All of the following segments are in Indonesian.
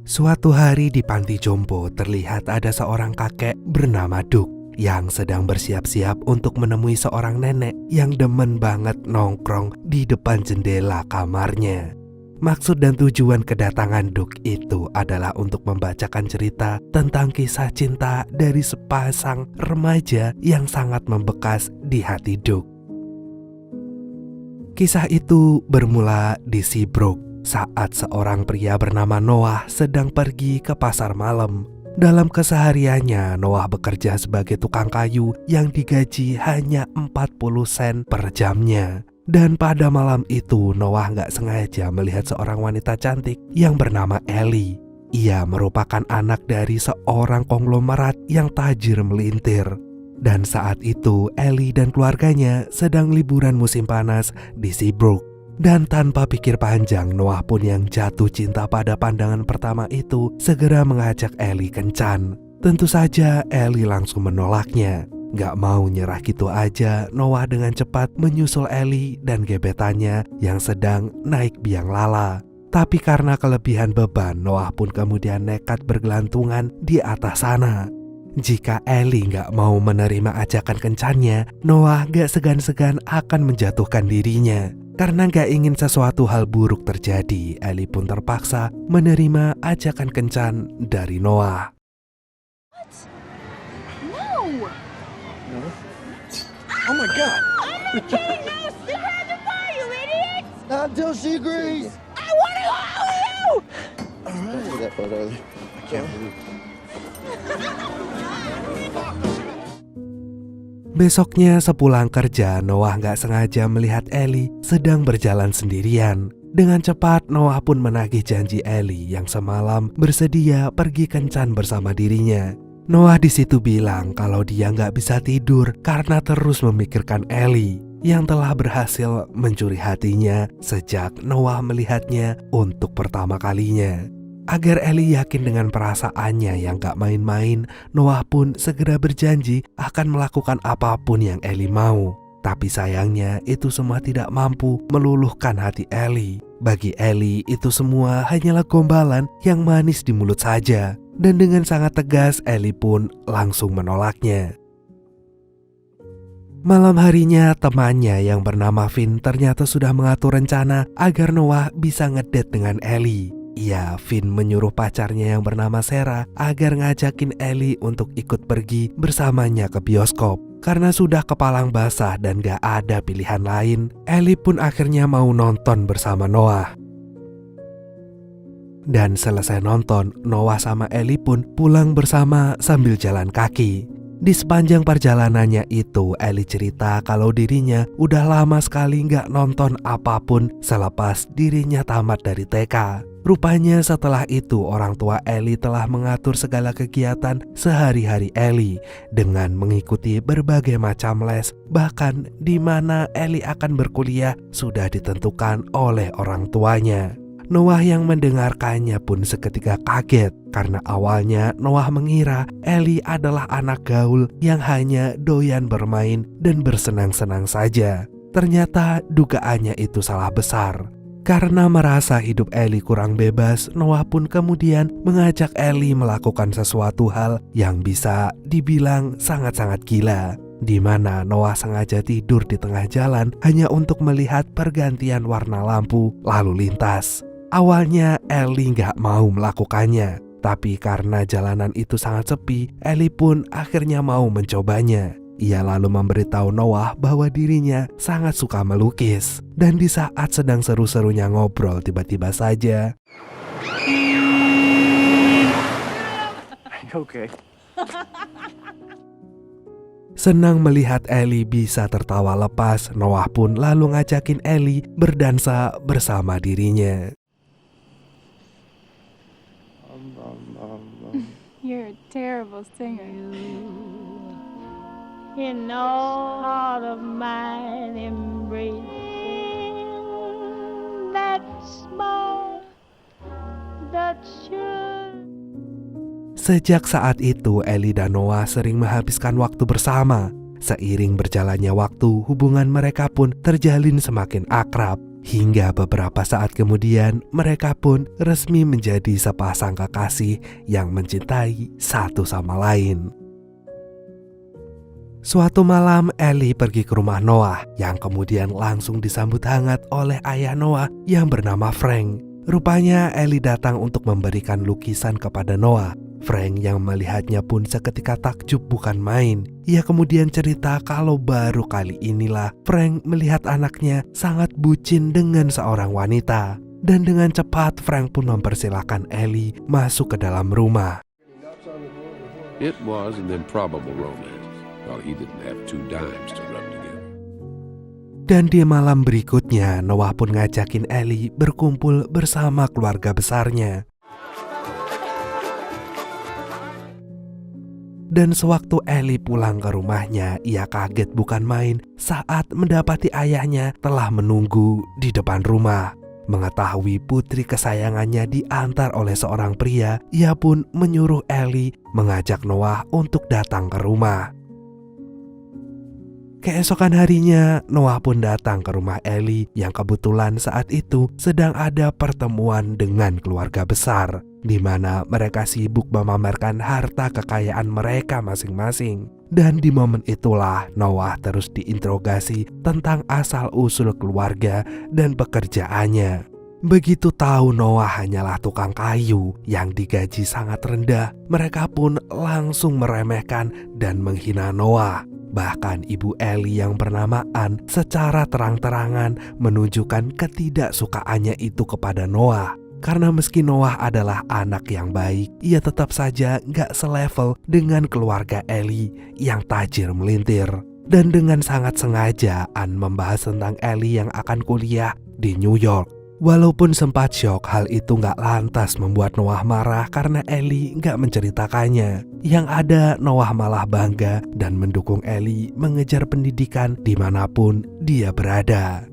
Suatu hari di panti jompo terlihat ada seorang kakek bernama Duk yang sedang bersiap-siap untuk menemui seorang nenek yang demen banget nongkrong di depan jendela kamarnya. Maksud dan tujuan kedatangan Duk itu adalah untuk membacakan cerita tentang kisah cinta dari sepasang remaja yang sangat membekas di hati Duk. Kisah itu bermula di Seabrook saat seorang pria bernama Noah sedang pergi ke pasar malam. Dalam kesehariannya, Noah bekerja sebagai tukang kayu yang digaji hanya 40 sen per jamnya. Dan pada malam itu, Noah nggak sengaja melihat seorang wanita cantik yang bernama Ellie. Ia merupakan anak dari seorang konglomerat yang tajir melintir. Dan saat itu, Ellie dan keluarganya sedang liburan musim panas di Seabrook. Dan tanpa pikir panjang, Noah pun yang jatuh cinta pada pandangan pertama itu segera mengajak Ellie kencan. Tentu saja Ellie langsung menolaknya. Gak mau nyerah gitu aja, Noah dengan cepat menyusul Ellie dan gebetannya yang sedang naik biang lala. Tapi karena kelebihan beban, Noah pun kemudian nekat bergelantungan di atas sana. Jika Ellie gak mau menerima ajakan kencannya, Noah gak segan-segan akan menjatuhkan dirinya. Karena gak ingin sesuatu hal buruk terjadi, Ellie pun terpaksa menerima ajakan kencan dari Noah. What? No! No? Oh my God! I'm not kidding, no! Still had to buy, you idiot! Not until she agrees! I want to go out with you! Alright. Say that part early. I can't believe it. Besoknya sepulang kerja, Noah gak sengaja melihat Ellie sedang berjalan sendirian. Dengan cepat, Noah pun menagih janji Ellie yang semalam bersedia pergi kencan bersama dirinya. Noah di situ bilang kalau dia gak bisa tidur karena terus memikirkan Ellie yang telah berhasil mencuri hatinya sejak Noah melihatnya untuk pertama kalinya. Agar Ellie yakin dengan perasaannya yang gak main-main, Noah pun segera berjanji akan melakukan apapun yang Ellie mau. Tapi sayangnya itu semua tidak mampu meluluhkan hati Ellie. Bagi Ellie itu semua hanyalah gombalan yang manis di mulut saja. Dan dengan sangat tegas Ellie pun langsung menolaknya. Malam harinya temannya yang bernama Finn ternyata sudah mengatur rencana agar Noah bisa ngedate dengan Ellie. Iya, Finn menyuruh pacarnya yang bernama Sarah agar ngajakin Ellie untuk ikut pergi bersamanya ke bioskop. Karena sudah kepalang basah dan gak ada pilihan lain, Ellie pun akhirnya mau nonton bersama Noah. Dan selesai nonton, Noah sama Ellie pun pulang bersama sambil jalan kaki. Di sepanjang perjalanannya itu, Ellie cerita kalau dirinya udah lama sekali gak nonton apapun selepas dirinya tamat dari TK. Rupanya setelah itu orang tua Ellie telah mengatur segala kegiatan sehari-hari Ellie dengan mengikuti berbagai macam les, bahkan di mana Ellie akan berkuliah sudah ditentukan oleh orang tuanya. Noah yang mendengarkannya pun seketika kaget karena awalnya Noah mengira Ellie adalah anak gaul yang hanya doyan bermain dan bersenang-senang saja. Ternyata dugaannya itu salah besar. Karena merasa hidup Ellie kurang bebas, Noah pun kemudian mengajak Ellie melakukan sesuatu hal yang bisa dibilang sangat-sangat gila. Di mana Noah sengaja tidur di tengah jalan hanya untuk melihat pergantian warna lampu lalu lintas. Awalnya Ellie gak mau melakukannya, tapi karena jalanan itu sangat sepi, Ellie pun akhirnya mau mencobanya. Ia lalu memberitahu Noah bahwa dirinya sangat suka melukis. Dan di saat sedang seru-serunya ngobrol, tiba-tiba saja Okay. senang melihat Ellie bisa tertawa lepas, Noah pun lalu ngajakin Ellie berdansa bersama dirinya. You're a terrible singer. In no heart of mine embracing that smile that should. Sejak saat itu, Ellie dan Noah sering menghabiskan waktu bersama. Seiring berjalannya waktu, hubungan mereka pun terjalin semakin akrab. Hingga beberapa saat kemudian mereka pun resmi menjadi sepasang kekasih yang mencintai satu sama lain. Suatu malam Ellie pergi ke rumah Noah yang kemudian langsung disambut hangat oleh ayah Noah yang bernama Frank. Rupanya Ellie datang untuk memberikan lukisan kepada Noah. Frank yang melihatnya pun seketika takjub bukan main. Ia kemudian cerita kalau baru kali inilah Frank melihat anaknya sangat bucin dengan seorang wanita. Dan dengan cepat Frank pun mempersilahkan Ellie masuk ke dalam rumah. It was an improbable romance, while he didn't have 2 dimes to rub together. Dan di malam berikutnya Noah pun ngajakin Ellie berkumpul bersama keluarga besarnya. Dan sewaktu Ellie pulang ke rumahnya, ia kaget bukan main saat mendapati ayahnya telah menunggu di depan rumah. Mengetahui putri kesayangannya diantar oleh seorang pria, ia pun menyuruh Ellie mengajak Noah untuk datang ke rumah. Keesokan harinya, Noah pun datang ke rumah Ellie yang kebetulan saat itu sedang ada pertemuan dengan keluarga besar, di mana mereka sibuk memamerkan harta kekayaan mereka masing-masing. Dan di momen itulah Noah terus diinterogasi tentang asal-usul keluarga dan pekerjaannya. Begitu tahu Noah hanyalah tukang kayu yang digaji sangat rendah, mereka pun langsung meremehkan dan menghina Noah. Bahkan ibu Ellie yang bernama Ann secara terang-terangan menunjukkan ketidaksukaannya itu kepada Noah. Karena meski Noah adalah anak yang baik, ia tetap saja gak selevel dengan keluarga Ellie yang tajir melintir. Dan dengan sangat sengaja Ann membahas tentang Ellie yang akan kuliah di New York. Walaupun sempat syok, hal itu gak lantas membuat Noah marah karena Ellie gak menceritakannya. Yang ada Noah malah bangga dan mendukung Ellie mengejar pendidikan dimanapun dia berada.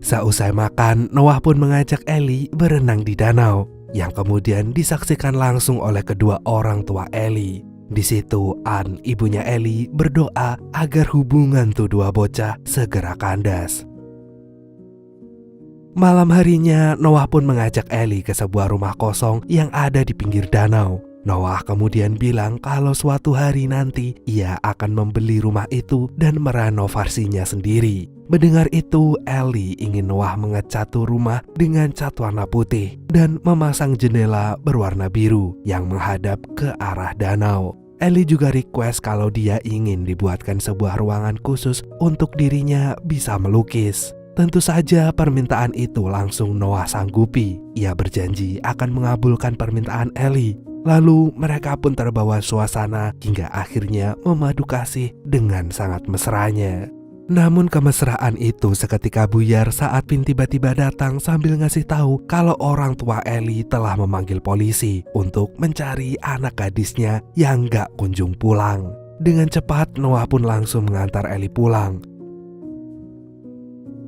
Seusai makan, Noah pun mengajak Ellie berenang di danau, yang kemudian disaksikan langsung oleh kedua orang tua Ellie. Di situ Ann, ibunya Ellie, berdoa agar hubungan dua bocah segera kandas. Malam harinya, Noah pun mengajak Ellie ke sebuah rumah kosong yang ada di pinggir danau. Noah kemudian bilang kalau suatu hari nanti ia akan membeli rumah itu dan merenovasinya sendiri. Mendengar itu, Ellie ingin Noah mengecat rumah dengan cat warna putih dan memasang jendela berwarna biru yang menghadap ke arah danau. Ellie juga request kalau dia ingin dibuatkan sebuah ruangan khusus untuk dirinya bisa melukis. Tentu saja permintaan itu langsung Noah sanggupi. Ia berjanji akan mengabulkan permintaan Ellie. Lalu mereka pun terbawa suasana hingga akhirnya memadu kasih dengan sangat mesranya. Namun kemesraan itu seketika buyar saat Pin tiba-tiba datang sambil ngasih tahu kalau orang tua Ellie telah memanggil polisi untuk mencari anak gadisnya yang gak kunjung pulang. Dengan cepat Noah pun langsung mengantar Ellie pulang.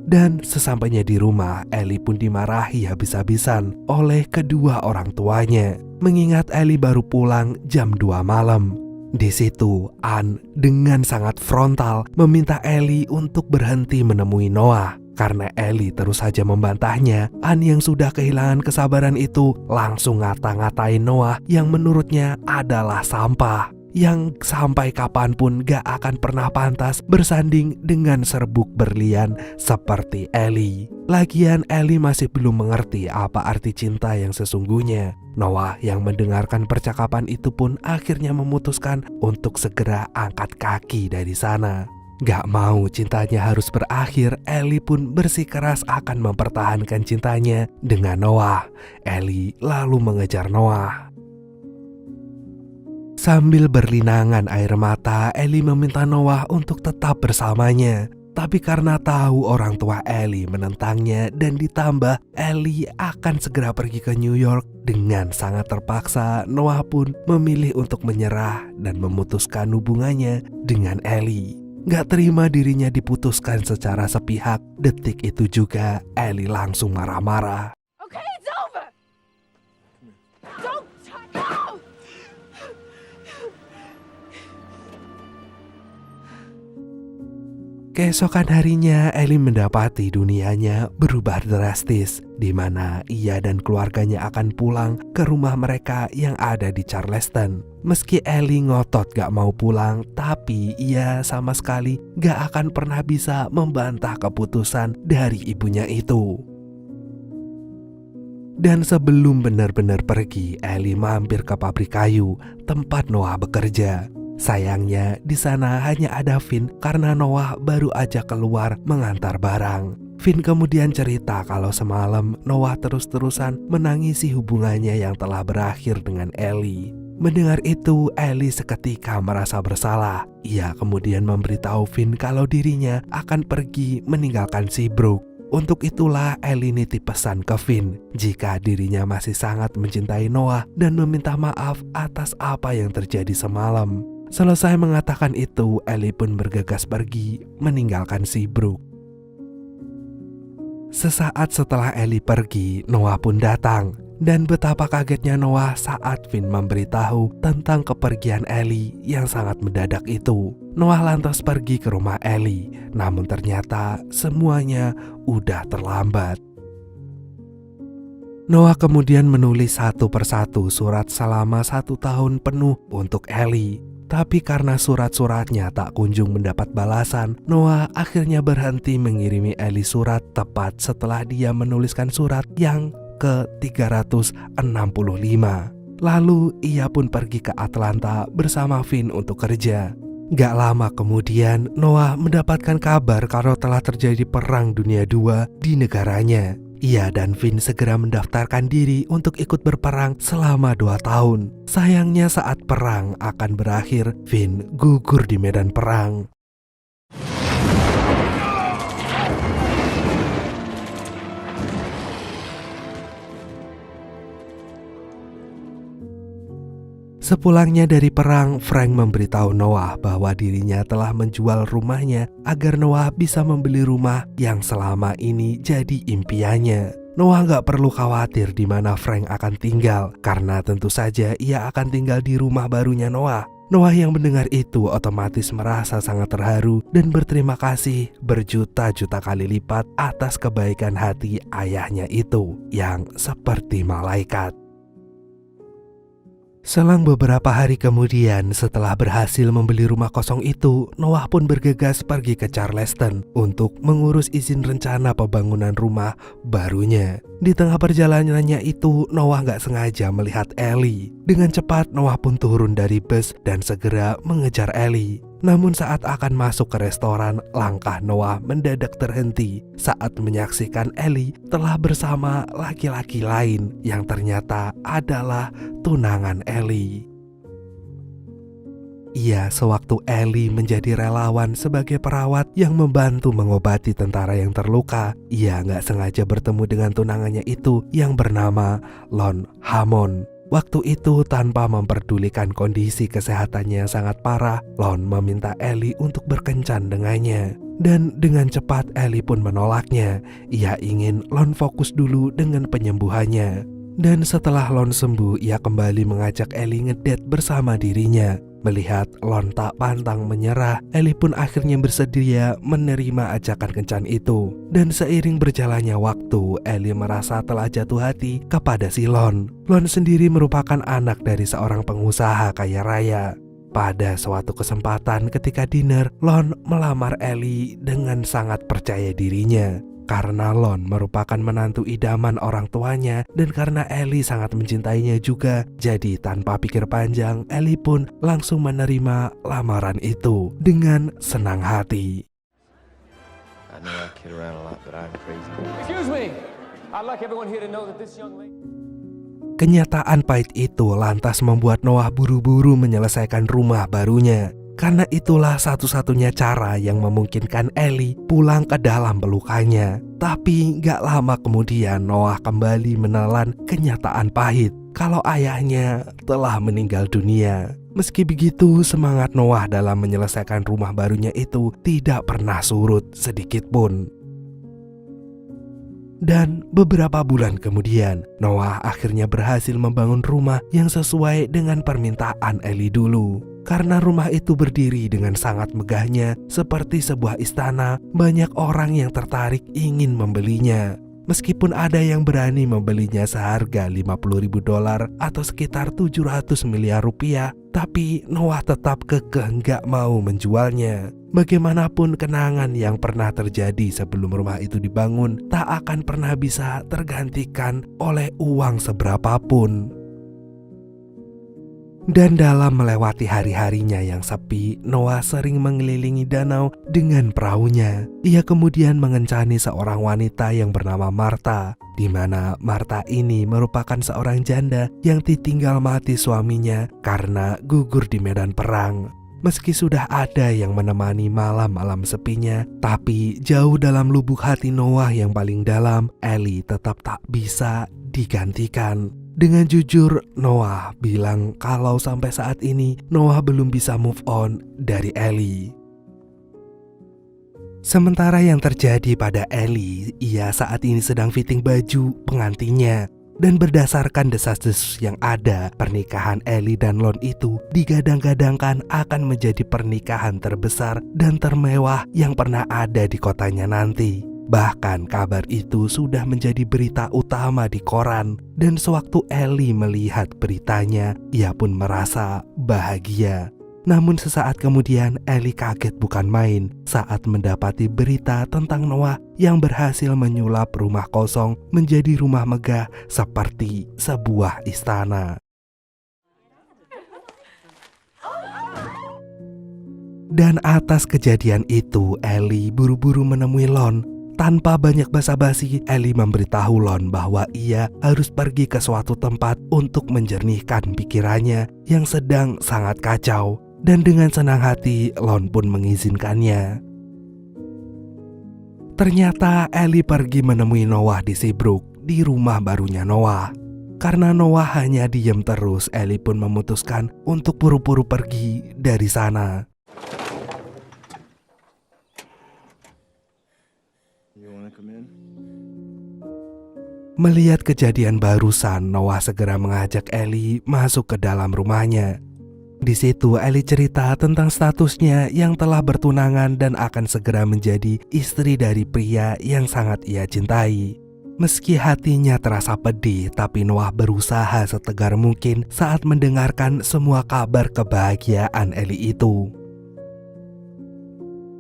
Dan sesampainya di rumah, Ellie pun dimarahi habis-habisan oleh kedua orang tuanya, mengingat Ellie baru pulang jam 2 malam. Di situ, Ann dengan sangat frontal meminta Ellie untuk berhenti menemui Noah. Karena Ellie terus saja membantahnya, Ann yang sudah kehilangan kesabaran itu langsung ngata-ngatain Noah yang menurutnya adalah sampah, yang sampai kapanpun gak akan pernah pantas bersanding dengan serbuk berlian seperti Ellie. Lagian Ellie masih belum mengerti apa arti cinta yang sesungguhnya. Noah yang mendengarkan percakapan itu pun akhirnya memutuskan untuk segera angkat kaki dari sana. Gak mau cintanya harus berakhir, Ellie pun bersikeras akan mempertahankan cintanya dengan Noah. Ellie lalu mengejar Noah. Sambil berlinangan air mata, Ellie meminta Noah untuk tetap bersamanya. Tapi karena tahu orang tua Ellie menentangnya dan ditambah Ellie akan segera pergi ke New York, dengan sangat terpaksa Noah pun memilih untuk menyerah dan memutuskan hubungannya dengan Ellie. Gak terima dirinya diputuskan secara sepihak, detik itu juga Ellie langsung marah-marah. Okay, it's over. Don't no! Keesokan harinya, Ellie mendapati dunianya berubah drastis, di mana ia dan keluarganya akan pulang ke rumah mereka yang ada di Charleston. Meski Ellie ngotot gak mau pulang, tapi ia sama sekali gak akan pernah bisa membantah keputusan dari ibunya itu. Dan sebelum benar-benar pergi, Ellie mampir ke pabrik kayu tempat Noah bekerja. Sayangnya di sana hanya ada Finn karena Noah baru aja keluar mengantar barang. Finn kemudian cerita kalau semalam Noah terus-terusan menangisi hubungannya yang telah berakhir dengan Ellie. Mendengar itu, Ellie seketika merasa bersalah. Ia kemudian memberitahu Finn kalau dirinya akan pergi meninggalkan Seabrook. Untuk itulah Ellie nitip pesan ke Finn jika dirinya masih sangat mencintai Noah dan meminta maaf atas apa yang terjadi semalam. Selesai mengatakan itu, Ellie pun bergegas pergi meninggalkan Seabrook. Sesaat setelah Ellie pergi, Noah pun datang. Dan betapa kagetnya Noah saat Finn memberitahu tentang kepergian Ellie yang sangat mendadak itu. Noah lantas pergi ke rumah Ellie, namun ternyata semuanya udah terlambat. Noah kemudian menulis satu persatu surat selama 1 tahun penuh untuk Ellie. Tapi karena surat-suratnya tak kunjung mendapat balasan, Noah akhirnya berhenti mengirimi Ellie surat tepat setelah dia menuliskan surat yang ke-365. Lalu ia pun pergi ke Atlanta bersama Finn untuk kerja. Gak lama kemudian, Noah mendapatkan kabar kalau telah terjadi perang dunia II di negaranya. Ia dan Finn segera mendaftarkan diri untuk ikut berperang selama 2 tahun. Sayangnya saat perang akan berakhir, Finn gugur di medan perang. Sepulangnya dari perang, Frank memberitahu Noah bahwa dirinya telah menjual rumahnya agar Noah bisa membeli rumah yang selama ini jadi impiannya. Noah gak perlu khawatir di mana Frank akan tinggal, karena tentu saja ia akan tinggal di rumah barunya Noah. Noah yang mendengar itu otomatis merasa sangat terharu dan berterima kasih berjuta-juta kali lipat atas kebaikan hati ayahnya itu yang seperti malaikat. Selang beberapa hari kemudian, setelah berhasil membeli rumah kosong itu, Noah pun bergegas pergi ke Charleston untuk mengurus izin rencana pembangunan rumah barunya. Di tengah perjalanannya itu, Noah gak sengaja melihat Ellie. Dengan cepat, Noah pun turun dari bus dan segera mengejar Ellie. Namun saat akan masuk ke restoran, langkah Noah mendadak terhenti saat menyaksikan Ellie telah bersama laki-laki lain yang ternyata adalah tunangan Ellie. Iya, sewaktu Ellie menjadi relawan sebagai perawat yang membantu mengobati tentara yang terluka, ia gak sengaja bertemu dengan tunangannya itu yang bernama Lon Hammond. Waktu itu tanpa memperdulikan kondisi kesehatannya yang sangat parah, Lon meminta Ellie untuk berkencan dengannya. Dan dengan cepat Ellie pun menolaknya. Ia ingin Lon fokus dulu dengan penyembuhannya. Dan setelah Lon sembuh, ia kembali mengajak Ellie ngedate bersama dirinya. Melihat Lon tak pantang menyerah, Ellie pun akhirnya bersedia menerima ajakan kencan itu. Dan seiring berjalannya waktu, Ellie merasa telah jatuh hati kepada si Lon. Lon sendiri merupakan anak dari seorang pengusaha kaya raya. Pada suatu kesempatan ketika dinner, Lon melamar Ellie dengan sangat percaya dirinya. Karena Lon merupakan menantu idaman orang tuanya dan karena Ellie sangat mencintainya juga, jadi tanpa pikir panjang, Ellie pun langsung menerima lamaran itu dengan senang hati. I know I kid around a lot, but I'm crazy. Excuse me. I'd like everyone here to know that this young lady... Kenyataan pahit itu lantas membuat Noah buru-buru menyelesaikan rumah barunya. Karena itulah satu-satunya cara yang memungkinkan Ellie pulang ke dalam pelukannya. Tapi gak lama kemudian Noah kembali menelan kenyataan pahit kalau ayahnya telah meninggal dunia. Meski begitu, semangat Noah dalam menyelesaikan rumah barunya itu tidak pernah surut sedikit pun. Dan beberapa bulan kemudian, Noah akhirnya berhasil membangun rumah yang sesuai dengan permintaan Ellie dulu. Karena rumah itu berdiri dengan sangat megahnya seperti sebuah istana, banyak orang yang tertarik ingin membelinya. Meskipun ada yang berani membelinya seharga $50.000 atau sekitar 700 miliar rupiah, tapi Noah tetap kekeh nggak mau menjualnya. Bagaimanapun kenangan yang pernah terjadi sebelum rumah itu dibangun tak akan pernah bisa tergantikan oleh uang seberapapun. Dan dalam melewati hari-harinya yang sepi, Noah sering mengelilingi danau dengan perahunya. Ia kemudian mengencani seorang wanita yang bernama Martha, di mana Martha ini merupakan seorang janda yang ditinggal mati suaminya karena gugur di medan perang. Meski sudah ada yang menemani malam-malam sepinya, tapi jauh dalam lubuk hati Noah yang paling dalam, Ellie tetap tak bisa digantikan. Dengan jujur, Noah bilang kalau sampai saat ini Noah belum bisa move on dari Ellie. Sementara yang terjadi pada Ellie, ia saat ini sedang fitting baju pengantinnya. Dan berdasarkan desas-desus yang ada, pernikahan Ellie dan Lon itu digadang-gadangkan akan menjadi pernikahan terbesar dan termewah yang pernah ada di kotanya nanti. Bahkan kabar itu sudah menjadi berita utama di koran, dan sewaktu Ellie melihat beritanya, ia pun merasa bahagia. Namun sesaat kemudian Ellie kaget bukan main saat mendapati berita tentang Noah yang berhasil menyulap rumah kosong menjadi rumah megah seperti sebuah istana. Dan atas kejadian itu, Ellie buru-buru menemui Lon. Tanpa banyak basa-basi, Ellie memberitahu Lon bahwa ia harus pergi ke suatu tempat untuk menjernihkan pikirannya yang sedang sangat kacau. Dan dengan senang hati, Lon pun mengizinkannya. Ternyata Ellie pergi menemui Noah di Seabrook, di rumah barunya Noah. Karena Noah hanya diam terus, Ellie pun memutuskan untuk buru-buru pergi dari sana. Melihat kejadian barusan, Noah segera mengajak Ellie masuk ke dalam rumahnya. Di situ Ellie cerita tentang statusnya yang telah bertunangan dan akan segera menjadi istri dari pria yang sangat ia cintai. Meski hatinya terasa pedih, tapi Noah berusaha setegar mungkin saat mendengarkan semua kabar kebahagiaan Ellie itu.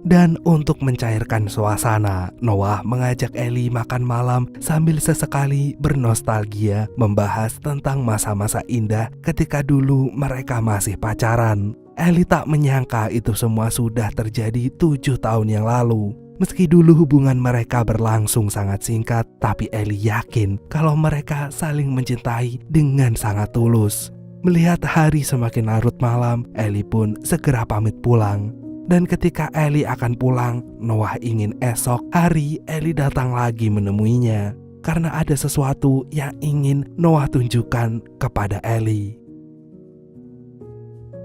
Dan untuk mencairkan suasana, Noah mengajak Ellie makan malam sambil sesekali bernostalgia membahas tentang masa-masa indah ketika dulu mereka masih pacaran. Ellie tak menyangka itu semua sudah terjadi 7 tahun yang lalu. Meski dulu hubungan mereka berlangsung sangat singkat, tapi Ellie yakin kalau mereka saling mencintai dengan sangat tulus. Melihat hari semakin larut malam, Ellie pun segera pamit pulang. Dan ketika Ellie akan pulang, Noah ingin esok hari Ellie datang lagi menemuinya karena ada sesuatu yang ingin Noah tunjukkan kepada Ellie.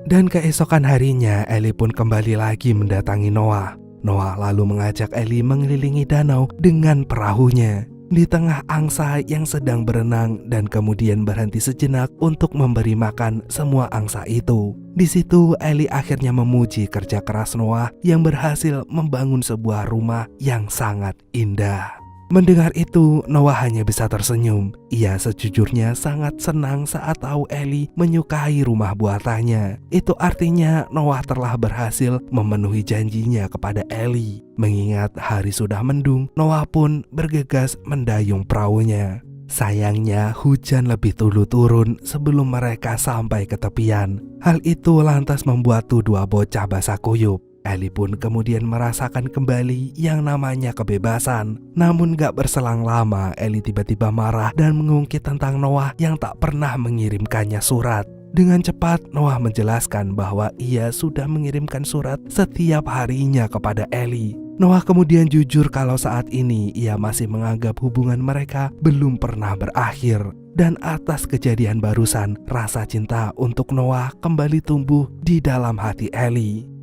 Dan keesokan harinya, Ellie pun kembali lagi mendatangi Noah. Noah lalu mengajak Ellie mengelilingi danau dengan perahunya di tengah angsa yang sedang berenang, dan kemudian berhenti sejenak untuk memberi makan semua angsa itu. Di situ Ellie akhirnya memuji kerja keras Noah yang berhasil membangun sebuah rumah yang sangat indah. Mendengar itu, Noah hanya bisa tersenyum. Ia sejujurnya sangat senang saat tahu Ellie menyukai rumah buatannya. Itu artinya Noah telah berhasil memenuhi janjinya kepada Ellie. Mengingat hari sudah mendung, Noah pun bergegas mendayung perahunya. Sayangnya hujan lebih dulu turun sebelum mereka sampai ke tepian. Hal itu lantas membuat dua bocah basah kuyup. Ellie pun kemudian merasakan kembali yang namanya kebebasan. Namun gak berselang lama, Ellie tiba-tiba marah dan mengungkit tentang Noah yang tak pernah mengirimkannya surat. Dengan cepat, Noah menjelaskan bahwa ia sudah mengirimkan surat setiap harinya kepada Ellie. Noah kemudian jujur kalau saat ini ia masih menganggap hubungan mereka belum pernah berakhir. Dan atas kejadian barusan, rasa cinta untuk Noah kembali tumbuh di dalam hati Ellie.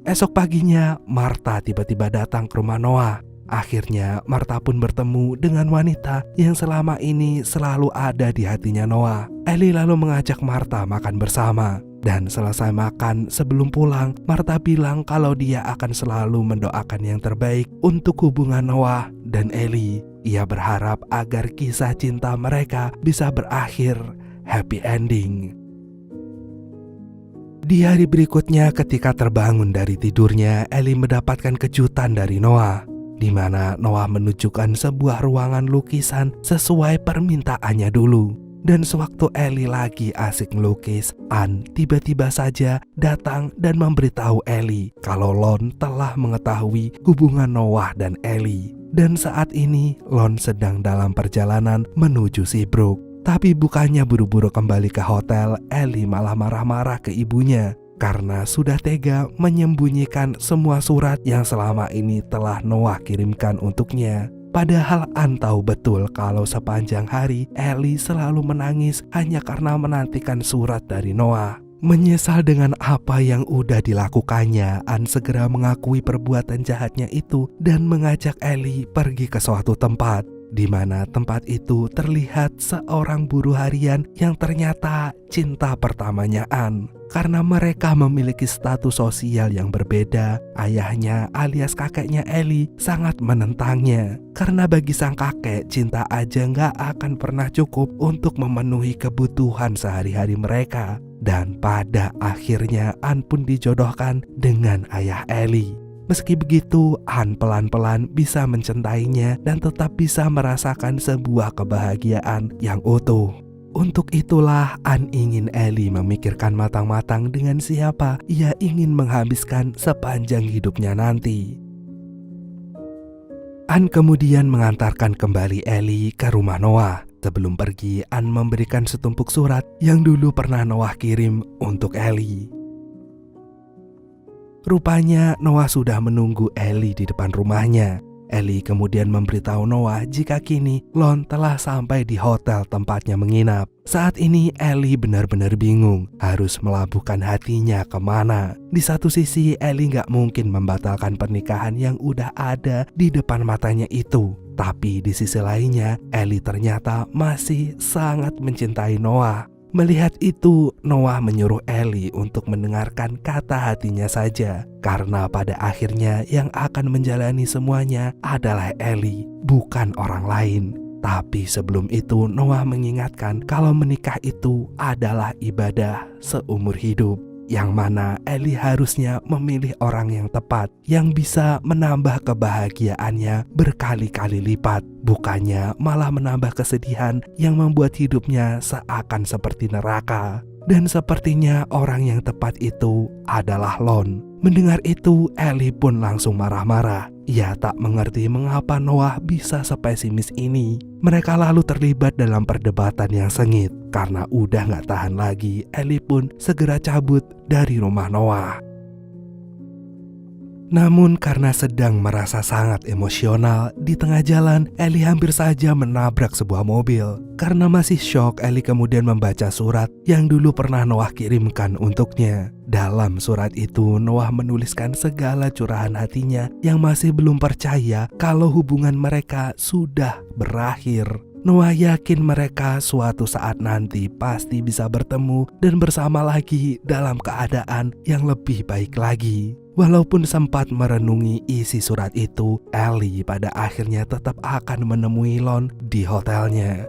Esok paginya, Martha tiba-tiba datang ke rumah Noah. Akhirnya, Martha pun bertemu dengan wanita yang selama ini selalu ada di hatinya Noah. Ellie lalu mengajak Martha makan bersama. Dan selesai makan, sebelum pulang, Martha bilang kalau dia akan selalu mendoakan yang terbaik untuk hubungan Noah dan Ellie. Ia berharap agar kisah cinta mereka bisa berakhir happy ending. Di hari berikutnya ketika terbangun dari tidurnya, Ellie mendapatkan kejutan dari Noah, di mana Noah menunjukkan sebuah ruangan lukisan sesuai permintaannya dulu. Dan sewaktu Ellie lagi asik melukis, Ann tiba-tiba saja datang dan memberitahu Ellie kalau Lon telah mengetahui hubungan Noah dan Ellie. Dan saat ini Lon sedang dalam perjalanan menuju Seabrook. Tapi bukannya buru-buru kembali ke hotel, Ellie malah marah-marah ke ibunya karena sudah tega menyembunyikan semua surat yang selama ini telah Noah kirimkan untuknya. Padahal Ann tahu betul kalau sepanjang hari Ellie selalu menangis hanya karena menantikan surat dari Noah. Menyesal dengan apa yang udah dilakukannya, Ann segera mengakui perbuatan jahatnya itu dan mengajak Ellie pergi ke suatu tempat, di mana tempat itu terlihat seorang buruh harian yang ternyata cinta pertamanya Ann. Karena mereka memiliki status sosial yang berbeda, ayahnya alias kakeknya Ellie sangat menentangnya. Karena bagi sang kakek, cinta aja nggak akan pernah cukup untuk memenuhi kebutuhan sehari-hari mereka. Dan pada akhirnya Ann pun dijodohkan dengan ayah Ellie. Meski begitu, Ann pelan-pelan bisa mencintainya dan tetap bisa merasakan sebuah kebahagiaan yang utuh. Untuk itulah Ann ingin Ellie memikirkan matang-matang dengan siapa ia ingin menghabiskan sepanjang hidupnya nanti. Ann kemudian mengantarkan kembali Ellie ke rumah Noah. Sebelum pergi, Ann memberikan setumpuk surat yang dulu pernah Noah kirim untuk Ellie. Rupanya Noah sudah menunggu Ellie di depan rumahnya. Ellie kemudian memberitahu Noah jika kini Lon telah sampai di hotel tempatnya menginap. Saat ini Ellie benar-benar bingung harus melabuhkan hatinya kemana. Di satu sisi Ellie gak mungkin membatalkan pernikahan yang udah ada di depan matanya itu. Tapi di sisi lainnya Ellie ternyata masih sangat mencintai Noah. Melihat itu, Noah menyuruh Ellie untuk mendengarkan kata hatinya saja. Karena pada akhirnya yang akan menjalani semuanya adalah Ellie, bukan orang lain. Tapi sebelum itu Noah mengingatkan kalau menikah itu adalah ibadah seumur hidup. Yang mana Ellie harusnya memilih orang yang tepat, yang bisa menambah kebahagiaannya berkali-kali lipat, bukannya malah menambah kesedihan yang membuat hidupnya seakan seperti neraka. Dan sepertinya orang yang tepat itu adalah Lon. Mendengar itu, Ellie pun langsung marah-marah. Ia tak mengerti mengapa Noah bisa sepesimis ini. Mereka lalu terlibat dalam perdebatan yang sengit. Karena udah gak tahan lagi, Ellie pun segera cabut dari rumah Noah. Namun karena sedang merasa sangat emosional, di tengah jalan Ellie hampir saja menabrak sebuah mobil. Karena masih syok, Ellie kemudian membaca surat yang dulu pernah Noah kirimkan untuknya. Dalam surat itu Noah menuliskan segala curahan hatinya yang masih belum percaya kalau hubungan mereka sudah berakhir. Noah yakin mereka suatu saat nanti pasti bisa bertemu dan bersama lagi dalam keadaan yang lebih baik lagi. Walaupun sempat merenungi isi surat itu, Ellie pada akhirnya tetap akan menemui Lon di hotelnya.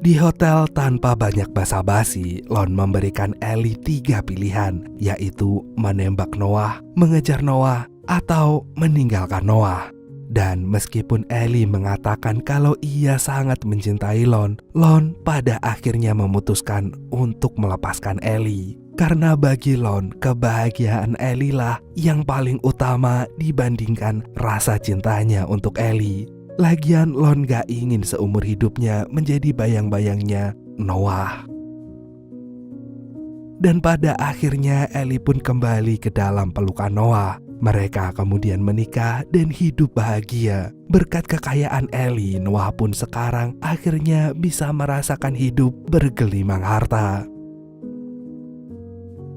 Di hotel tanpa banyak basa-basi, Lon memberikan Ellie 3 pilihan, yaitu menembak Noah, mengejar Noah, atau meninggalkan Noah. Dan meskipun Ellie mengatakan kalau ia sangat mencintai Lon pada akhirnya memutuskan untuk melepaskan Ellie. Karena bagi Lon, kebahagiaan Ellie lah yang paling utama dibandingkan rasa cintanya untuk Ellie. Lagian Lon gak ingin seumur hidupnya menjadi bayang-bayangnya Noah. Dan pada akhirnya Ellie pun kembali ke dalam pelukan Noah. Mereka kemudian menikah dan hidup bahagia. Berkat kekayaan Ellie, Noah pun sekarang akhirnya bisa merasakan hidup bergelimang harta.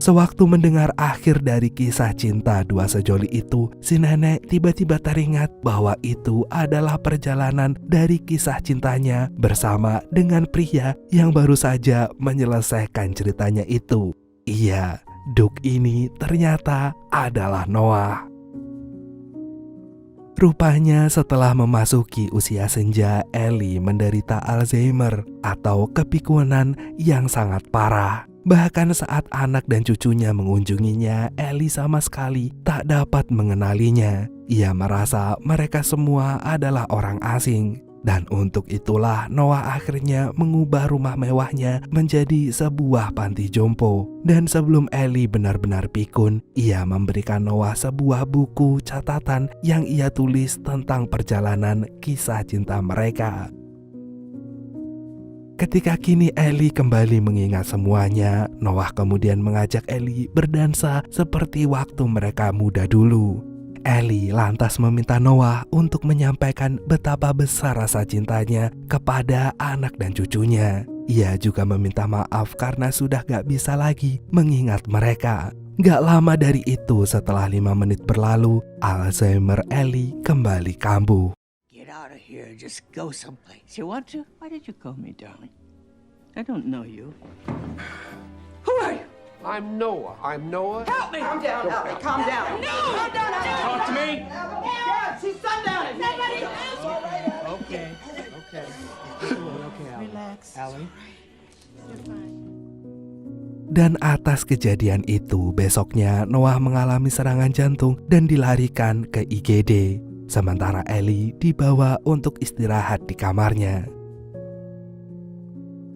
Sewaktu mendengar akhir dari kisah cinta dua sejoli itu, si nenek tiba-tiba teringat bahwa itu adalah perjalanan dari kisah cintanya bersama dengan pria yang baru saja menyelesaikan ceritanya itu. Iya, Duke ini ternyata adalah Noah. Rupanya setelah memasuki usia senja, Ellie menderita Alzheimer atau kepikunan yang sangat parah. Bahkan saat anak dan cucunya mengunjunginya, Ellie sama sekali tak dapat mengenalinya. Ia merasa mereka semua adalah orang asing. Dan untuk itulah Noah akhirnya mengubah rumah mewahnya menjadi sebuah panti jompo. Dan sebelum Ellie benar-benar pikun, ia memberikan Noah sebuah buku catatan yang ia tulis tentang perjalanan kisah cinta mereka. Ketika kini Ellie kembali mengingat semuanya, Noah kemudian mengajak Ellie berdansa seperti waktu mereka muda dulu. Ellie lantas meminta Noah untuk menyampaikan betapa besar rasa cintanya kepada anak dan cucunya. Ia juga meminta maaf karena sudah gak bisa lagi mengingat mereka. Gak lama dari itu, setelah 5 menit berlalu, Alzheimer Ellie kembali kambuh. Get out of here. Just go someplace. You want to? Why did you call me, darling? I don't know you. Who are you? I'm Noah. I'm Noah. Help me! Calm down, Albie. Calm down. No! Calm down, Albie. Talk to me. Yeah, she's sundowning. Okay. Relax. Allie. Dan atas kejadian itu, besoknya Noah mengalami serangan jantung dan dilarikan ke IGD. Sementara Ellie dibawa untuk istirahat di kamarnya.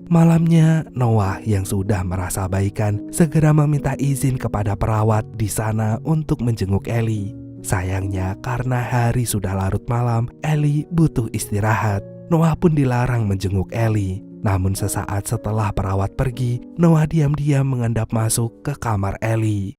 Malamnya, Noah yang sudah merasa baikan segera meminta izin kepada perawat di sana untuk menjenguk Ellie. Sayangnya karena hari sudah larut malam, Ellie butuh istirahat. Noah pun dilarang menjenguk Ellie. Namun sesaat setelah perawat pergi, Noah diam-diam mengendap masuk ke kamar Ellie.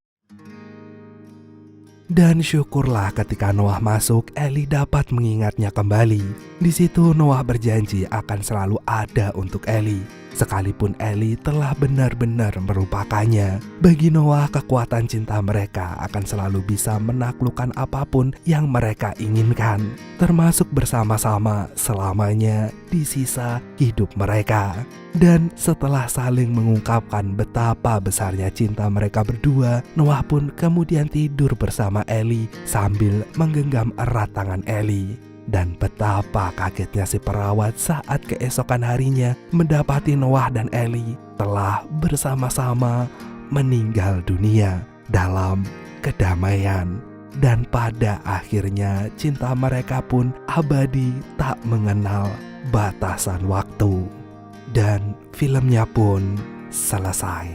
Dan syukurlah ketika Noah masuk, Ellie dapat mengingatnya kembali. Di situ Noah berjanji akan selalu ada untuk Ellie, sekalipun Ellie telah benar-benar melupakannya. Bagi Noah, kekuatan cinta mereka akan selalu bisa menaklukkan apapun yang mereka inginkan, termasuk bersama-sama selamanya di sisa hidup mereka. Dan setelah saling mengungkapkan betapa besarnya cinta mereka berdua, Noah pun kemudian tidur bersama Ellie sambil menggenggam erat tangan Ellie. Dan betapa kagetnya si perawat saat keesokan harinya mendapati Noah dan Ellie telah bersama-sama meninggal dunia dalam kedamaian. Dan pada akhirnya cinta mereka pun abadi tak mengenal batasan waktu. Dan filmnya pun selesai.